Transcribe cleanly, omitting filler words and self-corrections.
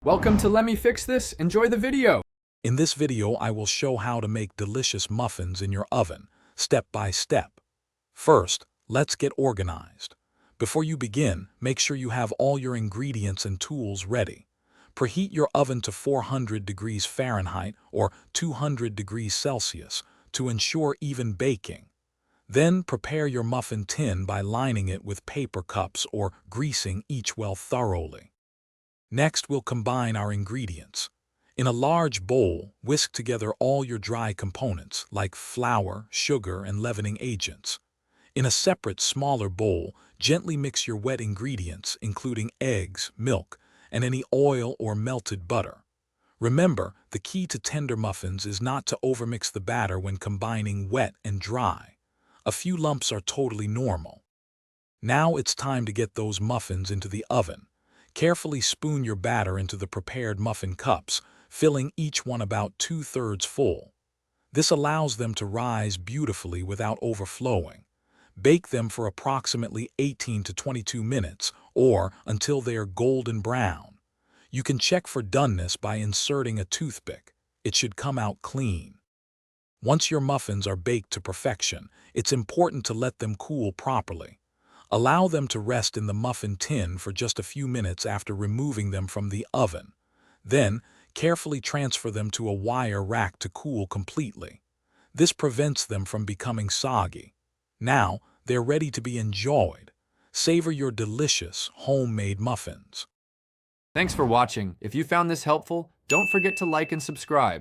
Welcome to Let Me Fix This. Enjoy the video. In this video, I will show how to make delicious muffins in your oven, step by step. First, let's get organized. Before you begin, make sure you have all your ingredients and tools ready. Preheat your oven to 400 degrees Fahrenheit or 200 degrees Celsius to ensure even baking. Then prepare your muffin tin by lining it with paper cups or greasing each well thoroughly. Next, we'll combine our ingredients. In a large bowl, whisk together all your dry components like flour, sugar, and leavening agents. In a separate, smaller bowl, gently mix your wet ingredients, including eggs, milk, and any oil or melted butter. Remember, the key to tender muffins is not to overmix the batter when combining wet and dry. A few lumps are totally normal. Now it's time to get those muffins into the oven. Carefully spoon your batter into the prepared muffin cups, filling each one about 2/3 full. This allows them to rise beautifully without overflowing. Bake them for approximately 18 to 22 minutes, or until they are golden brown. You can check for doneness by inserting a toothpick. It should come out clean. Once your muffins are baked to perfection, it's important to let them cool properly. Allow them to rest in the muffin tin for just a few minutes after removing them from the oven. Then, carefully transfer them to a wire rack to cool completely. This prevents them from becoming soggy. Now, they're ready to be enjoyed. Savor your delicious homemade muffins. Thanks for watching. If you found this helpful, don't forget to like and subscribe.